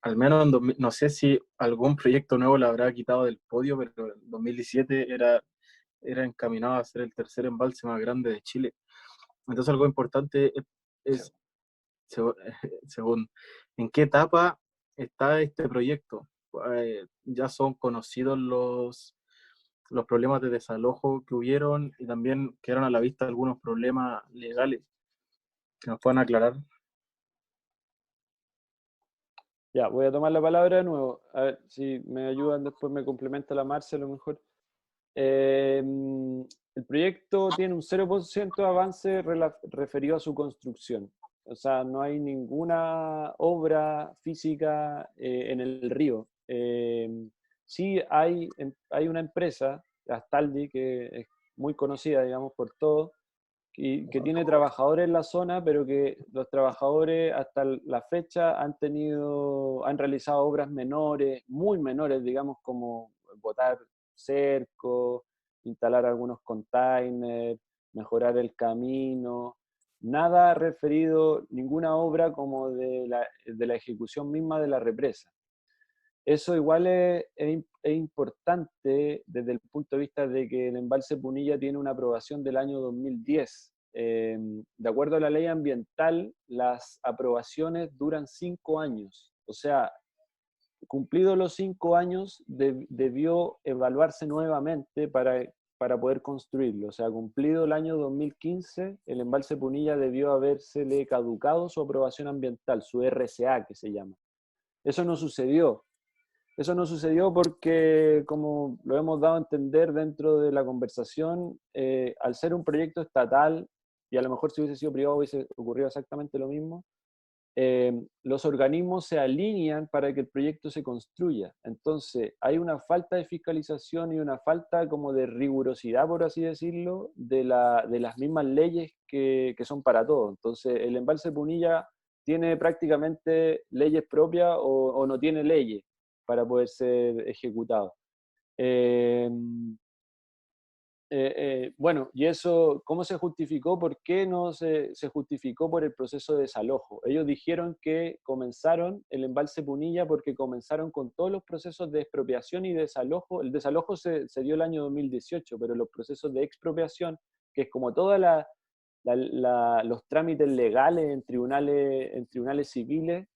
D: Al menos no sé si algún proyecto nuevo lo habrá quitado del podio, pero en 2017 era encaminado a ser el tercer embalse más grande de Chile. Entonces algo importante es según en qué etapa está este proyecto. Ya son conocidos los problemas de desalojo que hubieron y también quedaron a la vista algunos problemas legales que nos puedan aclarar.
B: Ya, voy a tomar la palabra de nuevo. A ver si me ayudan, después me complementa la Marce a lo mejor. El proyecto tiene un 0% de avance referido a su construcción. O sea, no hay ninguna obra física en el río. Sí hay una empresa, Astaldi, que es muy conocida, digamos, por todos, que tiene trabajadores en la zona, pero que los trabajadores hasta la fecha han realizado obras menores, muy menores, digamos, como botar cerco, instalar algunos containers, mejorar el camino, nada referido, ninguna obra como de la ejecución misma de la represa. Eso igual es importante desde el punto de vista de que el embalse Punilla tiene una aprobación del año 2010. De acuerdo a la ley ambiental, las aprobaciones duran 5 años. O sea, cumplidos los 5 años, debió evaluarse nuevamente para poder construirlo. O sea, cumplido el año 2015, el embalse Punilla debió habérsele caducado su aprobación ambiental, su RCA que se llama. Eso no sucedió. Eso no sucedió porque, como lo hemos dado a entender dentro de la conversación, al ser un proyecto estatal, y a lo mejor si hubiese sido privado hubiese ocurrido exactamente lo mismo, los organismos se alinean para que el proyecto se construya. Entonces, hay una falta de fiscalización y una falta como de rigurosidad, por así decirlo, de las mismas leyes que son para todos. Entonces, el embalse Punilla tiene prácticamente leyes propias o no tiene leyes para poder ser ejecutado. Bueno, y eso, ¿cómo se justificó? ¿Por qué no se justificó por el proceso de desalojo? Ellos dijeron que comenzaron el embalse Punilla porque comenzaron con todos los procesos de expropiación y desalojo. El desalojo se dio el año 2018, pero los procesos de expropiación, que es como todos los trámites legales en tribunales civiles,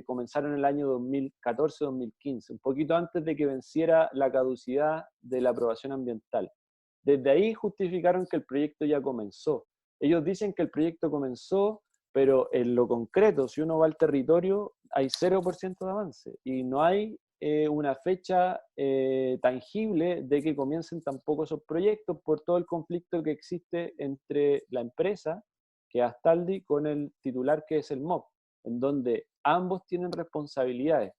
B: comenzaron en el año 2014-2015, un poquito antes de que venciera la caducidad de la aprobación ambiental. Desde ahí justificaron que el proyecto ya comenzó. Ellos dicen que el proyecto comenzó, pero en lo concreto, si uno va al territorio, hay 0% de avance y no hay una fecha tangible de que comiencen tampoco esos proyectos por todo el conflicto que existe entre la empresa, que es Astaldi, con el titular, que es el MOP, en donde ambos tienen responsabilidades.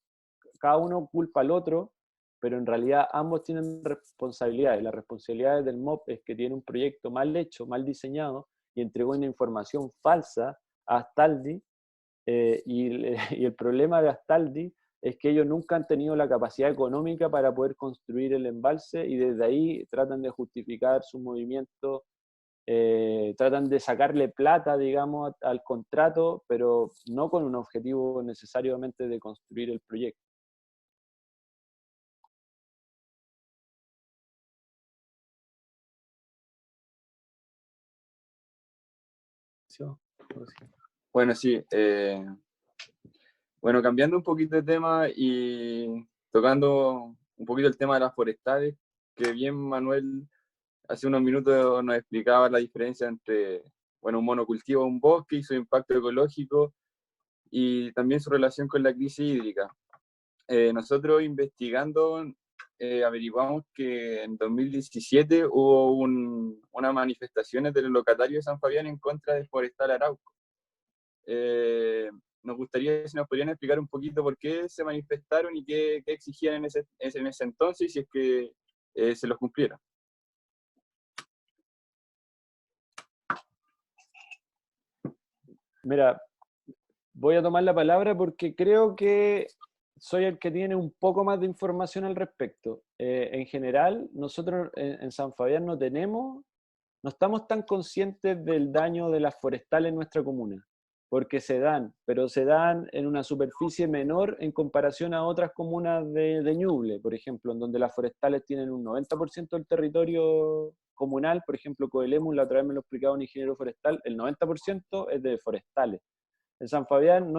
B: Cada uno culpa al otro, pero en realidad ambos tienen responsabilidades. La responsabilidad del MOP es que tiene un proyecto mal hecho, mal diseñado, y entregó una información falsa a Astaldi, y el problema de Astaldi es que ellos nunca han tenido la capacidad económica para poder construir el embalse, y desde ahí tratan de justificar su movimiento, tratan de sacarle plata, digamos, al contrato, pero no con un objetivo necesariamente de construir el proyecto.
G: Bueno, sí. Bueno, cambiando un poquito de tema y tocando un poquito el tema de las forestales, que bien Manuel hace unos minutos nos explicaba la diferencia entre, bueno, un monocultivo, un bosque y su impacto ecológico, y también su relación con la crisis hídrica. Nosotros investigando averiguamos que en 2017 hubo unas manifestaciones de los locatarios de San Fabián en contra de Forestal Arauco. Nos gustaría si nos podrían explicar un poquito por qué se manifestaron y qué exigían en ese entonces, y si es que se los cumplieron.
B: Mira, voy a tomar la palabra porque creo que soy el que tiene un poco más de información al respecto. En general, nosotros en San Fabián no estamos tan conscientes del daño de las forestales en nuestra comuna, porque pero se dan en una superficie menor en comparación a otras comunas de Ñuble, por ejemplo, en donde las forestales tienen un 90% del territorio comunal. Por ejemplo, Coelemu, la otra vez me lo explicaba un ingeniero forestal, el 90% es de forestales. En San Fabián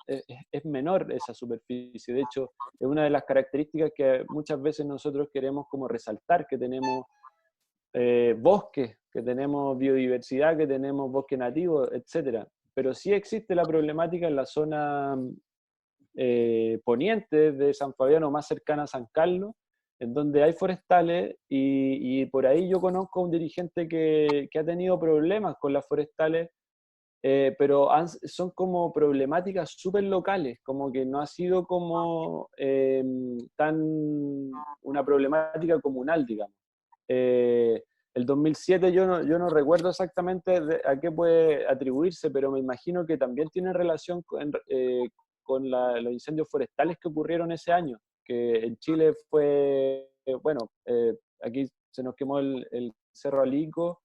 B: es menor esa superficie. De hecho, es una de las características que muchas veces nosotros queremos como resaltar, que tenemos bosques, que tenemos biodiversidad, que tenemos bosque nativo, etc. Pero sí existe la problemática en la zona poniente de San Fabián, o más cercana a San Carlos, en donde hay forestales, y por ahí yo conozco a un dirigente que ha tenido problemas con las forestales, pero son como problemáticas súper locales, como que no ha sido como tan una problemática comunal, digamos. El 2007 yo no recuerdo exactamente a qué puede atribuirse, pero me imagino que también tiene relación con los incendios forestales que ocurrieron ese año, que en Chile fue, bueno, aquí se nos quemó el Cerro Alico,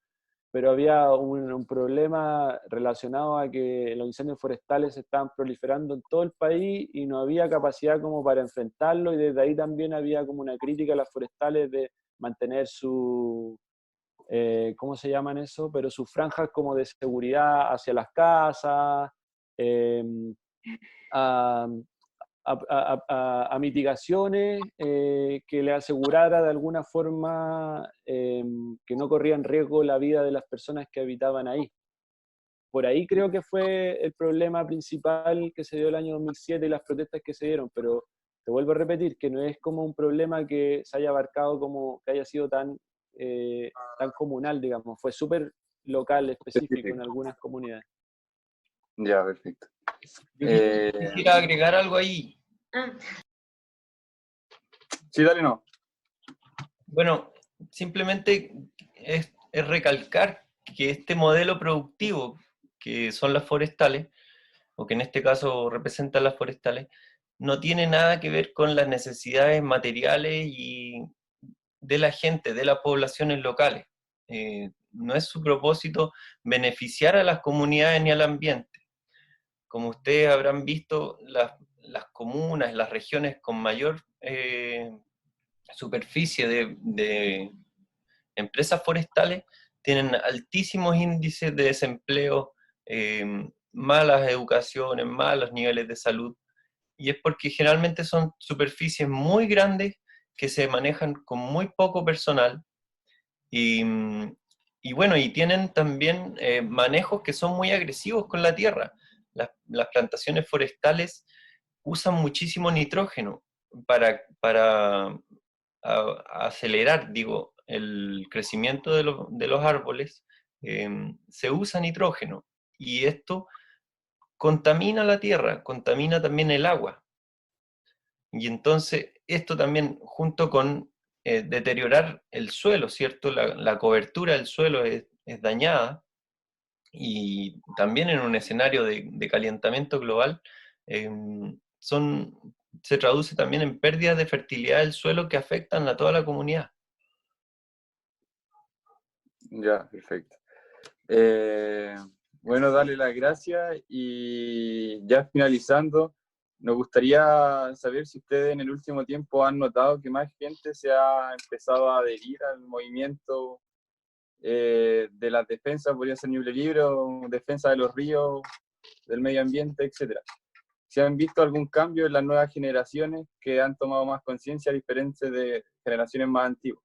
B: pero había un problema relacionado a que los incendios forestales se estaban proliferando en todo el país y no había capacidad como para enfrentarlo, y desde ahí también había como una crítica a las forestales de mantener ¿cómo se llaman eso? Pero sus franjas como de seguridad hacia las casas, a mitigaciones que le asegurara de alguna forma que no corrían riesgo la vida de las personas que habitaban ahí. por ahí creo que fue el problema principal que se dio el año 2007 y las protestas que se dieron, pero te vuelvo a repetir que no es como un problema que se haya abarcado como que haya sido tan comunal, digamos, fue súper local, específico en algunas comunidades.
G: Ya, perfecto.
E: Yo quisiera agregar algo ahí.
G: Sí, dale, no.
E: Bueno, simplemente es recalcar que este modelo productivo, que son las forestales, o que en este caso representan las forestales, no tiene nada que ver con las necesidades materiales y de la gente, de las poblaciones locales. No es su propósito beneficiar a las comunidades ni al ambiente. Como ustedes habrán visto, las comunas, las regiones con mayor superficie de empresas forestales tienen altísimos índices de desempleo, malas educaciones, malos niveles de salud, y es porque generalmente son superficies muy grandes que se manejan con muy poco personal, y bueno, y tienen también manejos que son muy agresivos con la tierra. Las plantaciones forestales usan muchísimo nitrógeno para acelerar, digo, el crecimiento de los árboles. Se usa nitrógeno, y esto contamina la tierra, contamina también el agua. Y entonces esto también, junto con deteriorar el suelo, ¿cierto? La cobertura del suelo es dañada, y también en un escenario de calentamiento global, se traduce también en pérdidas de fertilidad del suelo que afectan a toda la comunidad.
G: Ya, perfecto. Bueno, darle las gracias, y ya finalizando, nos gustaría saber si ustedes en el último tiempo han notado que más gente se ha empezado a adherir al movimiento de las defensas, podría ser Ñuble Libre, o defensa de los ríos, del medio ambiente, etc. ¿Se han visto algún cambio en las nuevas generaciones que han tomado más conciencia a diferencia de generaciones más antiguas?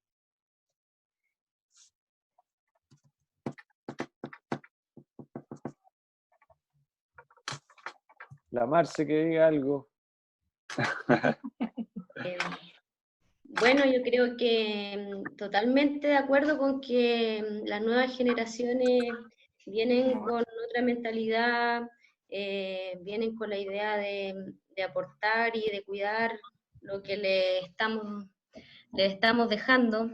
B: La Marce que diga algo.
C: Bueno, yo creo que totalmente de acuerdo con que las nuevas generaciones vienen con otra mentalidad, vienen con la idea de aportar y de cuidar lo que le estamos dejando.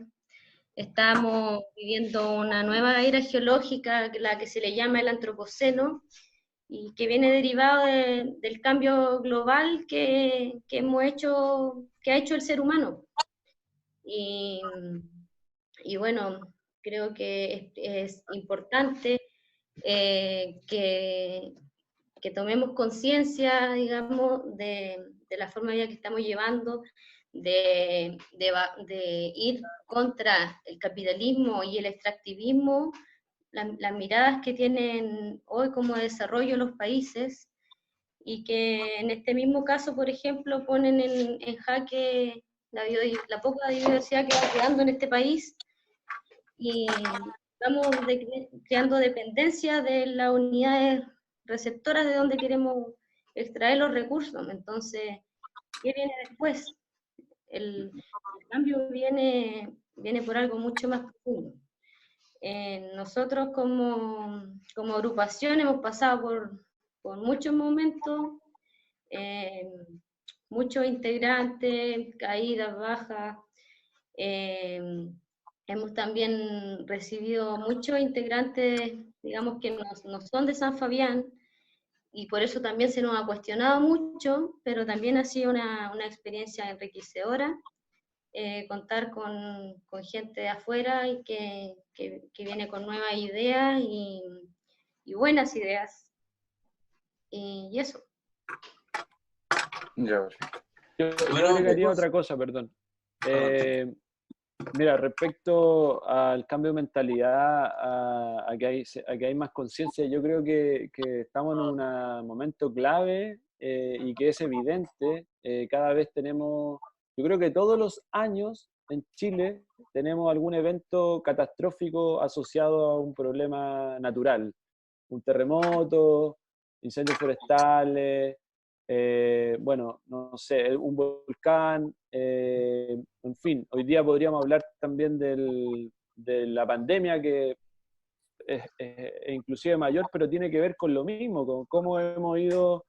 C: Estamos viviendo una nueva era geológica, la que se le llama el antropoceno, y que viene derivado del cambio global que ha hecho el ser humano. Y bueno, creo que es importante que tomemos conciencia, digamos, de la forma de vida que estamos llevando, de ir contra el capitalismo y el extractivismo, las miradas que tienen hoy como desarrollo los países, y que en este mismo caso, por ejemplo, ponen en jaque la poca biodiversidad que va quedando en este país, y estamos creando dependencia de las unidades receptoras de donde queremos extraer los recursos. Entonces, ¿qué viene después? El cambio viene por algo mucho más profundo. Nosotros como agrupación hemos pasado por muchos momentos, muchos integrantes, caídas, bajas. Hemos también recibido muchos integrantes, digamos, que no son de San Fabián, y por eso también se nos ha cuestionado mucho, pero también ha sido una experiencia enriquecedora. Contar con gente de afuera y que viene con nuevas ideas y buenas ideas. Y eso.
G: Ya,
B: Yo agregaría otra cosa, perdón. Mira, respecto al cambio de mentalidad, a que hay más conciencia, yo creo que estamos en un momento clave y que es evidente. Cada vez tenemos, yo creo que todos los años en Chile tenemos algún evento catastrófico asociado a un problema natural. un terremoto, incendios forestales, bueno, no sé, un volcán, en fin, hoy día podríamos hablar también de la pandemia que es inclusive mayor, pero tiene que ver con lo mismo, con cómo hemos ido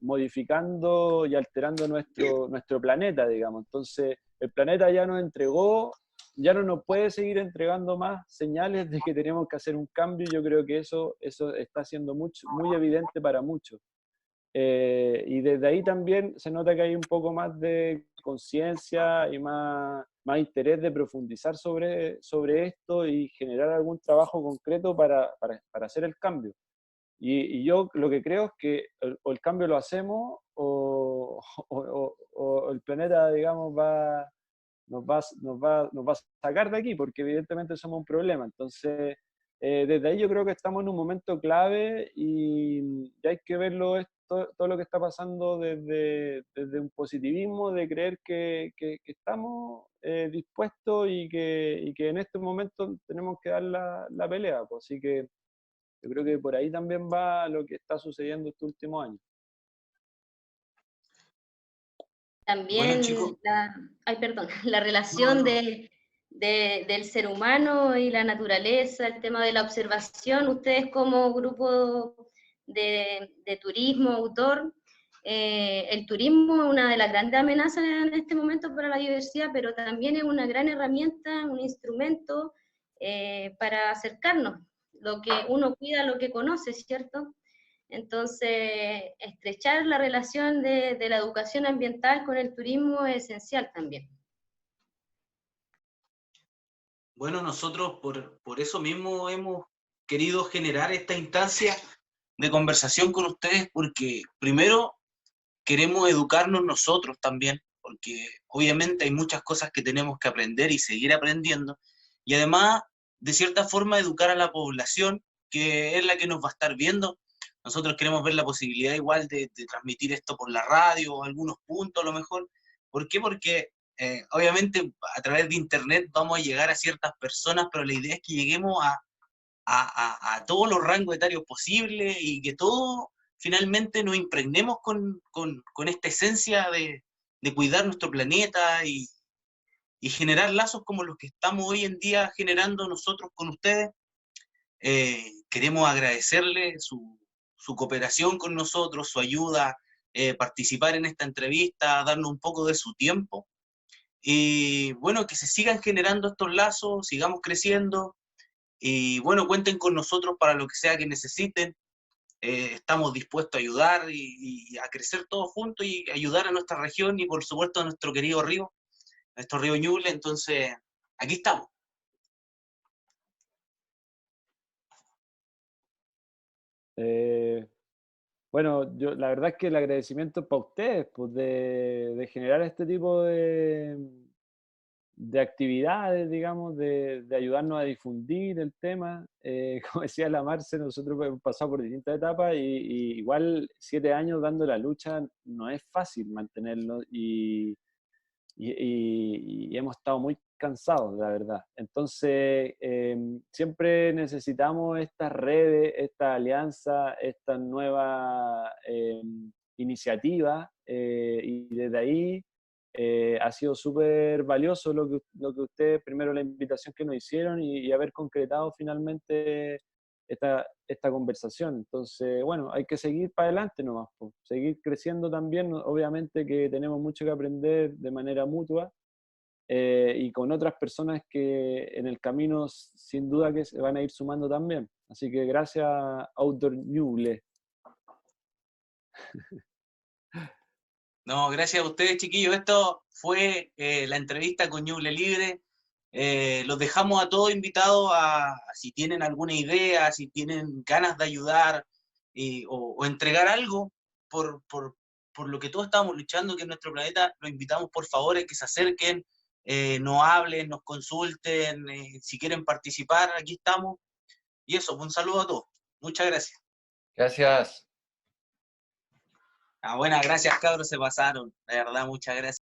B: modificando y alterando nuestro planeta, digamos. Entonces, el planeta ya nos entregó, ya no nos puede seguir entregando más señales de que tenemos que hacer un cambio, y yo creo que eso está siendo muy evidente para muchos. Y desde ahí también se nota que hay un poco más de conciencia y más interés de profundizar sobre esto y generar algún trabajo concreto para hacer el cambio. Y yo lo que creo es que o el cambio lo hacemos o el planeta, digamos, nos va a sacar de aquí, porque evidentemente somos un problema. Entonces, desde ahí yo creo que estamos en un momento clave y hay que verlo todo lo que está pasando desde un positivismo, de creer que estamos dispuestos y que en este momento tenemos que dar la pelea. Pues. Así que yo creo que por ahí también va lo que está sucediendo estos últimos años.
C: También,
A: Bueno, chicos,
C: perdón, la relación del ser humano y la naturaleza, el tema de la observación. Ustedes como grupo de turismo, autor, el turismo es una de las grandes amenazas en este momento para la diversidad, pero también es una gran herramienta, un instrumento para acercarnos. Lo que uno cuida, lo que conoce, ¿cierto? Entonces, estrechar la relación de la educación ambiental con el turismo es esencial también.
A: bueno, nosotros por eso mismo hemos querido generar esta instancia de conversación con ustedes, porque primero queremos educarnos nosotros también, porque obviamente hay muchas cosas que tenemos que aprender y seguir aprendiendo, y además, de cierta forma, educar a la población, que es la que nos va a estar viendo. Nosotros queremos ver la posibilidad igual de transmitir esto por la radio, o algunos puntos a lo mejor. ¿Por qué? Porque obviamente a través de internet vamos a llegar a ciertas personas, pero la idea es que lleguemos a todos los rangos etarios posibles y que todos finalmente nos impregnemos con esta esencia de cuidar nuestro planeta y generar lazos como los que estamos hoy en día generando nosotros con ustedes. Queremos agradecerle su cooperación con nosotros, su ayuda, participar en esta entrevista, darnos un poco de su tiempo. Y bueno, que se sigan generando estos lazos, sigamos creciendo. Y bueno, cuenten con nosotros para lo que sea que necesiten. Estamos dispuestos a ayudar y a crecer todos juntos y ayudar a nuestra región y por supuesto a nuestro querido río, nuestro río Ñuble. Entonces, aquí estamos.
B: Bueno, la verdad es que el agradecimiento es para ustedes, pues, de generar este tipo de actividades, digamos, de ayudarnos a difundir el tema. Como decía la Marce, nosotros hemos pasado por distintas etapas y igual 7 años dando la lucha no es fácil mantenerlo y hemos estado muy cansados, la verdad. Entonces, siempre necesitamos estas redes, esta alianza, esta nueva iniciativa y desde ahí ha sido súper valioso lo que ustedes, primero la invitación que nos hicieron y haber concretado finalmente esta conversación. Entonces, bueno, hay que seguir para adelante nomás, pues, seguir creciendo también. Obviamente que tenemos mucho que aprender de manera mutua y con otras personas que en el camino sin duda que se van a ir sumando también. Así que gracias, Outdoor Ñuble.
A: No, gracias a ustedes, chiquillos. Esto fue la entrevista con Ñuble Libre. Los dejamos a todos invitados si tienen alguna idea, si tienen ganas de ayudar o entregar algo por lo que todos estamos luchando, que es nuestro planeta. Los invitamos, por favor, a que se acerquen, nos hablen, nos consulten, si quieren participar, aquí estamos. Y eso, un saludo a todos. Muchas gracias.
E: Gracias.
A: Buenas, gracias, cabros, se pasaron. De verdad, muchas gracias.